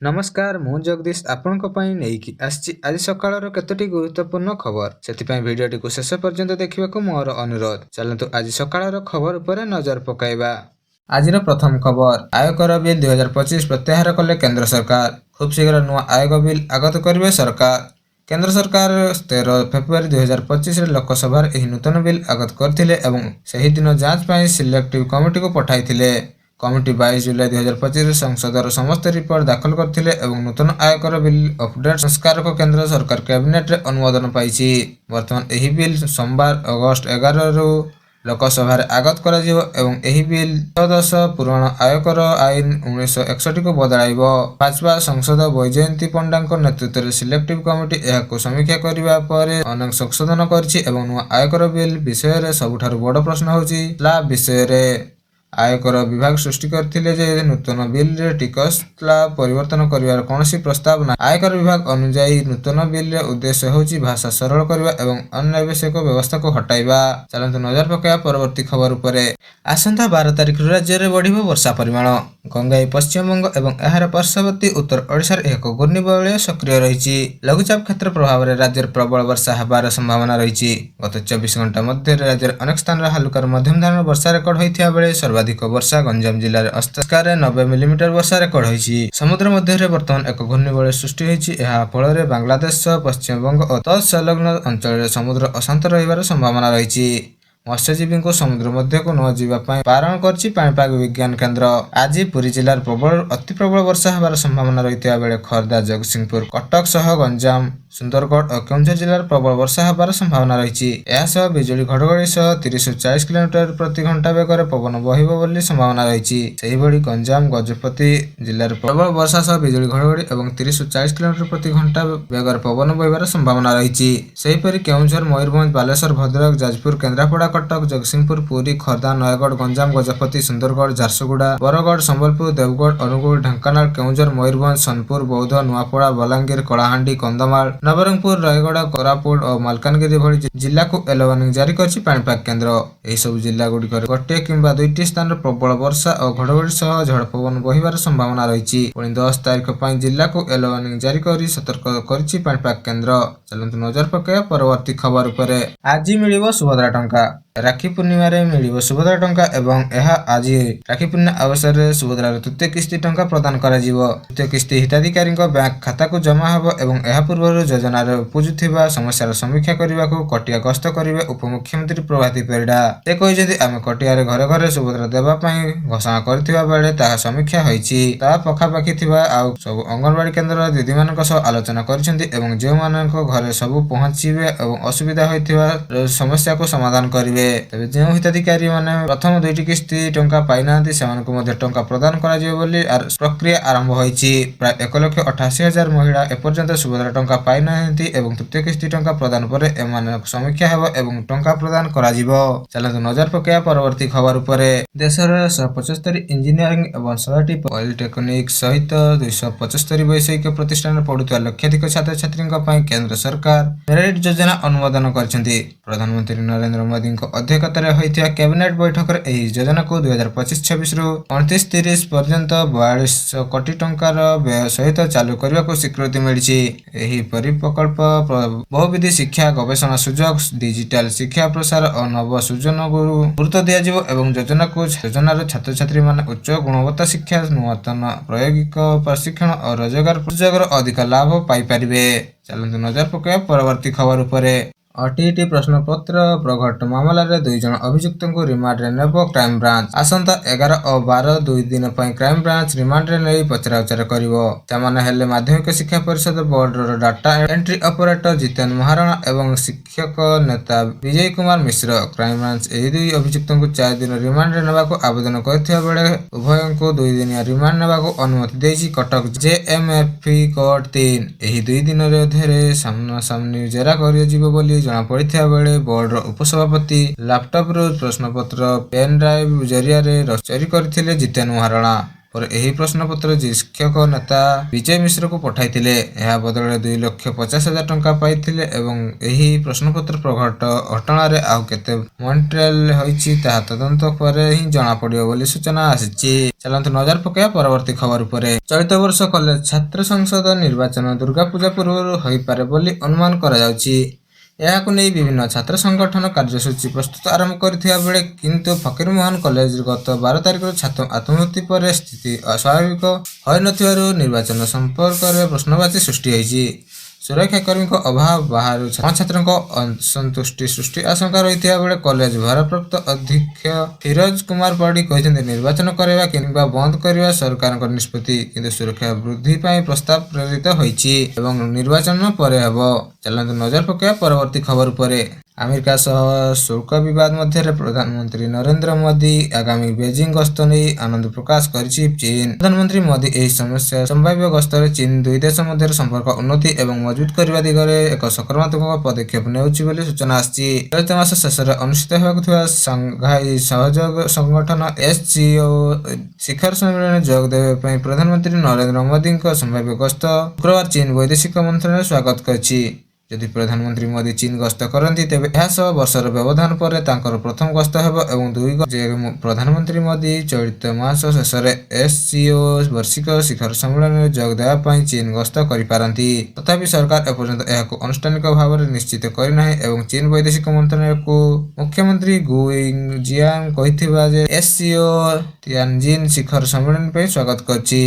नमस्कार मु जगदीश आपणक पई नेकी आछि आज सकाळर केतोटी गुरुत्वपूर्ण खबर सेतिपई भिडियोटी को शेष पर्यंत देखिबाकू मोर अनुरोध। चलंतु आज सकाळर खबर उपरे नजर पकाइबा। आजिर प्रथम खबर आयकर बिल 2025 प्रत्याहार कले केंद्र सरकार। खूब शीघ्र नुआ आयोग बिल आगत करिवे सरकार। केंद्र सरकार 13 फेब्रुआरी 2025 रे लोकसभा एही नूतन बिल आगत करथिले एवं सही दिन जांच पई सिलेक्टिव कमिटी को पठाइथिले। कमिटी 22 जुलाई 2025 संसदर समस्त रिपोर्ट दाखल करथिले एवं नूतन आयकर बिल अपडेट संस्कार को केंद्र सरकार कैबिनेट रे अनुमोदन पाइछि। वर्तमान एही बिल सोमवार अगस्त 11 रु लोकसभा रे आगत करा जिवो एवं एही बिल 14 पुराण आयकर आईन 1961 को बदलाइबो। भाजपा सांसद वैजयंती पंडा नेतृत्व रे सिलेक्टिव कमिटी एहाको समीक्षा करिबा परे अनेक संशोधन करछि एवं नुआ आयकर बिल विषय रे सबुठारु बड़ प्रश्न होछि स्लैब विषय रे। आयकर विभाग सृष्टि करथिले जे नूतन बिल रे टिकस स्लैब परिवर्तन करिवार कोनोसी प्रस्ताव ना। आयकर विभाग अनुसार नूतन बिल रे उद्देश्य होछि भाषा सरल करबा एवं अनावश्यक व्यवस्था को हटाइबा। चलंतु नजर पकाया परवर्ती खबर उपरे। आसंता 12 तारिख राज्य रे बढ़िबो वर्षा परिमाण। गंगाई पश्चिम बंग एवं एहार पार्श्ववर्ती उत्तर ओडिशा रे एक घूर्णिबलय सक्रिय रहिछि। लघुचाप क्षेत्र प्रभाव रे राज्य रे प्रबल वर्षा हेबार संभावना रहिछि। गत 24 घंटा मध्ये राज्य रे अनेक स्थान रे हल्का मध्यम धरणर वर्षा रेकर्ड होइथिया बेले सर्वाधिक वर्षा गंजाम जिल्ला रे अस्ताकार रे 90 मिलीमीटर वर्षा रेकर्ड होइछि। समुद्र मध्य रे वर्तमान एक घूर्णिबलय सृष्टि होइछि। एहा फल रे बांग्लादेश पश्चिम बंग और तत्संलग्न अंचल रे समुद्र अशांत रहिबार संभावना रहिछि। मत्स्यजीवी को समुद्र मध्य को न जीवा पाई बारण करछि पाणीपाग विज्ञान केंद्र। आज पुरी जिल्लार प्रबल अति प्रबल वर्षा हेबार संभावना रहिथिया बेले खर्दा जगतसिंहपुर कटक सह गंजाम सुंदरगढ़ और केउंझर जिल्लार प्रबल वर्षा हेबार संभावना रहिछि। एहा सह बिजुली घड़घड़ी सह 30 ରୁ 40 किलोमीटर प्रति घंटा बेगर पवन बहिबो बोली संभावना रहिछि। सेहि भଳି गंजाम गजपति जिल्लार प्रबल वर्षा सह बिजुली घड़घड़ी एवं 30 ରୁ 40 किलोमीटर प्रति घंटा बेगर पवन बहिबार संभावना रहिछि। सेहि परि केउंझर मयूरभंज बालेश्वर भद्रक जाजपुर केन्द्रापड़ा कटक जगतसिंहपुर पुरी खर्दा नयगढ़ गंजाम गजपति सुंदरगढ़ झारसुगुड़ा बरगढ़ संबलपुर देवगढ़ अनुगुल ढेंकानाल केउंझर मयूरभंज सोनपुर बौद्ध नुआपड़ा बलांगीर कलाहांडी कंधमाल नवरंगपुर रायगड़ा कोरापुट और मालकानगिरी भଳି जिला को येलो वार्निंग जारी करछि पाणीपाग केंद्र। एही सब जिला गुड़िकर गोटे किंबा दुईटी स्थान प्रबल वर्षा और घड़घड़ी सह झड़ पवन बहिबार संभावना रहिछि। पुणी 10 तारिख पई जिला को येलो वार्निंग जारी करी सतर्क करछि पाणीपाग केंद्र। चलंतु नजर पकाया परवर्ती खबर उपरे। आज मिलिबो सुभद्रा टंका। राखी पूर्णिमा रे मिलिबो सुभद्रा टंका एवं एहा आज राखी पूर्णिमा अवसर रे सुभद्रा तृतीय किस्ती टंका प्रदान करा जिवो। तृतीय किस्ती हिताधिकारी बैंक खाता को जमा हबो एवं एहा पूर्व योजना रे उपजुथिबा समस्या समीक्षा करबा को कटिया गस्त करिवे उपमुख्यमंत्री प्रभाती परिडा। ते कहिसेंती आमे कटिया रे घरे घरे सुभद्रा देबा पई घोषणा करथिबा बेले ता समीक्षा होईछि। ता पखापाखी थिबा आ सब अंगनवाड़ी केंद्र दीदी मानक सह आलोचना करिसेंती एवं जे मानक घरे सब पहुंचीबे एवं असुविधा होइथिबा समस्या को समाधान करिवे। तबे जे हिताधिकारी माने प्रथम दुईटी किस्ती टंका पाइ नांती सेमानकु मध्ये टंका प्रदान करा जिवो बोली प्रक्रिया आरंभ होईछि। प्राय 1,88,000 महिला एपर्यंत सुभद्रा टंका पाइ नांती एवं तृतीय किस्ती टंका प्रदान परे एमानक समीक्षा हेबो एवं टंका प्रदान करा जिवो। चलंतु नजर पकाया परवर्ती खबर उपरे। देशर 175 इंजीनियरिंग एवं 100टी पॉलिटेक्निक सहित 275 वैषयिक प्रतिष्ठान पढुଥିବା लक्षाधिक छात्र छात्रीଙ୍କ ପାଇଁ केंद्र सरकार मेरिट योजना अनुमोदन करछन्ती। प्रधानमंत्री नरेंद्र मोदी अध्यक्षतार होइथिया कैबिनेट बैठक रे एही योजना को 2025-26 रु 29-30 पर्यंत 4200 कोटी टंकार व्यय सहित चालू करबा को स्वीकृति मिलिछि। एही परिप्रकल्प बहुविधि शिक्षा गवेषणा सुजोग डिजिटल शिक्षा प्रसार और नव सृजन गुरुत्व दिया जिवो एवं योजनार छात्र छात्री माने उच्च गुणवत्ता शिक्षा नूतन प्रायोगिक प्रशिक्षण और रोजगार सुजोगर अधिक लाभ पाई परिबे। चलंतु नजर पकाया परवर्ती खबर उपरे। अटीटी प्रश्न पत्र प्रघट मामला रे 2 जन अभियुक्त को रिमांड रे नेबो क्राइम ब्रांच। आसंता 11 और 12 2 दिन पई क्राइम ब्रांच रिमांड रे नै पचराउचर करिवो। तमाने हेले माध्यमिक शिक्षा परिषद बोर्ड रो data entry operator Jiten Maharana एवं शिक्षक नेता विजय कुमार मिश्र। क्राइम ब्रांच एही 2 अभियुक्त को 4 दिन रिमांड रे नेबा को आवेदन करथिया बेले उभय को 2 दिन रिमांड नेबा को अनुमति देछि कटक जेएमएफपी कोर्ट 3। एही 2 दिन रे धरे सामना सामनी जेरा करियो जिवो बोली जना पड़िथिया बेले बोर्ड रो उपसभापति लैपटॉप रो प्रश्नपत्र पेन ड्राइव जरिया रे चोरी करथिले जितेन महाराणा। ପରେ ଏହି ପ୍ରଶ୍ନପତ୍ର ଶିକ୍ଷକ ନେତା ବିଜୟ ମିଶ୍ରକୁ ପଠାଇଥିଲେ। ଏହା ବଦଳରେ 2,50,000 ଟଙ୍କା ପାଇଥିଲେ ଏବଂ ଏହି ପ୍ରଶ୍ନପତ୍ର ପ୍ରଘଟ ଘଟଣାରେ ଆଉ କେତେ ମନିଟରିଂ ହୋଇଛି ତାହା ତଦନ୍ତ ପରେ ହିଁ ଜଣାପଡ଼ିବ ବୋଲି ସୂଚନା ଆସିଛି। ଚାଲନ୍ତୁ ନଜର ପକାଇବା ପରବର୍ତ୍ତୀ ଖବର ଉପରେ। ଚଳିତ ବର୍ଷ କଲେଜ ଛାତ୍ର ସଂସଦ ନିର୍ବାଚନ ଦୁର୍ଗାପୂଜା ପୂର୍ବରୁ ହୋଇପାରେ ବୋଲି ଅନୁମାନ କରାଯାଉଛି। ଏହାକୁ ନେଇ ବିଭିନ୍ନ ଛାତ୍ର ସଂଗଠନ କାର୍ଯ୍ୟସୂଚୀ ପ୍ରସ୍ତୁତ ଆରମ୍ଭ କରିଥିବା ବେଳେ କିନ୍ତୁ ଫକୀରମୋହନ କଲେଜ ଗତ 12 ତାରିଖରୁ ଛାତ୍ର ଆତ୍ମହତ୍ୟା ପରେ ସ୍ଥିତି ଅସ୍ୱାଭାବିକ ହୋଇନଥିବାରୁ ନିର୍ବାଚନ ସମ୍ପର୍କରେ ପ୍ରଶ୍ନବାଚୀ ସୃଷ୍ଟି ହୋଇଛି। ସୁରକ୍ଷାକର୍ମୀଙ୍କ ଅଭାବ ବାହାରୁ ଛାତ୍ରଙ୍କ ଅସନ୍ତୁଷ୍ଟି ସୃଷ୍ଟି ଆଶଙ୍କା ରହିଥିବା ବେଳେ କଲେଜ ଭାରପ୍ରାପ୍ତ ଅଧ୍ୟକ୍ଷ ଫିରୋଜ କୁମାର ପଡ଼ି କହିଛନ୍ତି ନିର୍ବାଚନ କରାଇବା କିମ୍ବା ବନ୍ଦ କରିବା ସରକାରଙ୍କ ନିଷ୍ପତ୍ତି, କିନ୍ତୁ ସୁରକ୍ଷା ବୃଦ୍ଧି ପାଇଁ ପ୍ରସ୍ତାବ ପ୍ରେରିତ ହୋଇଛି ଏବଂ ନିର୍ବାଚନ ପରେ ହେବ। ଚାଲନ୍ତୁ ନଜର ପକାଇବା ପରବର୍ତ୍ତୀ ଖବର ଉପରେ। ଆମେରିକା ସହ ଶୁଳ୍କ ବିବାଦ ମଧ୍ୟରେ ପ୍ରଧାନମନ୍ତ୍ରୀ ନରେନ୍ଦ୍ର ମୋଦି ଆଗାମୀ ବେଜିଂ ଗସ୍ତ ନେଇ ଆନନ୍ଦ ପ୍ରକାଶ କରିଛି ଚୀନ। ପ୍ରଧାନମନ୍ତ୍ରୀ ମୋଦି ଏହି ସମ୍ଭାବ୍ୟ ଗସ୍ତରେ ଚୀନ ଦୁଇ ଦେଶ ମଧ୍ୟରେ ସମ୍ପର୍କ ଉନ୍ନତି ଏବଂ ମଜବୁତ କରିବା ଦିଗରେ ଏକ ସକାରାତ୍ମକ ପଦକ୍ଷେପ ନେଉଛି ବୋଲି ସୂଚନା ଆସିଛି। ଚଳିତ ମାସ ଶେଷରେ ଅନୁଷ୍ଠିତ ହେବାକୁ ଥିବା ସାଂଘାଇ ସହଯୋଗ ସଂଗଠନ SCO ଶିଖର ସମ୍ମିଳନୀରେ ଯୋଗ ଦେବା ପାଇଁ ପ୍ରଧାନମନ୍ତ୍ରୀ ନରେନ୍ଦ୍ର ମୋଦିଙ୍କ ସମ୍ଭାବ୍ୟ ଗସ୍ତ ଶୁକ୍ରବାର ଚୀନ ବୈଦେଶିକ ମନ୍ତ୍ରଣାଳୟ ସ୍ୱାଗତ କରିଛି। ଯଦି ପ୍ରଧାନମନ୍ତ୍ରୀ ମୋଦି ଚୀନ ଗସ୍ତ କରନ୍ତି ତେବେ ଏହା 100 ବର୍ଷର ବ୍ୟବଧାନ ପରେ ତାଙ୍କର ପ୍ରଥମ ଗସ୍ତ ହେବ ଏବଂ ପ୍ରଧାନମନ୍ତ୍ରୀ ମୋଦି ଚଳିତ ମାସ ଶେଷରେ SCO ବାର୍ଷିକ ଶିଖର ସମ୍ମିଳନୀରେ ଯୋଗ ଦେବା ପାଇଁ ଚୀନ ଗସ୍ତ କରିପାରନ୍ତି। ତଥାପି ସରକାର ଏପର୍ଯ୍ୟନ୍ତ ଏହାକୁ ଆନୁଷ୍ଠାନିକ ଭାବରେ ନିଶ୍ଚିତ କରିନାହିଁ ଏବଂ ଚୀନ ବୈଦେଶିକ ମନ୍ତ୍ରଣାଳୟକୁ ମୁଖ୍ୟମନ୍ତ୍ରୀ ଗୁ ଜିଆଙ୍ଗ କହିଥିବା ଯେ SCO ତିଆନଜିନ ଶିଖର ସମ୍ମିଳନୀ ପାଇଁ ସ୍ୱାଗତ କରିଛି।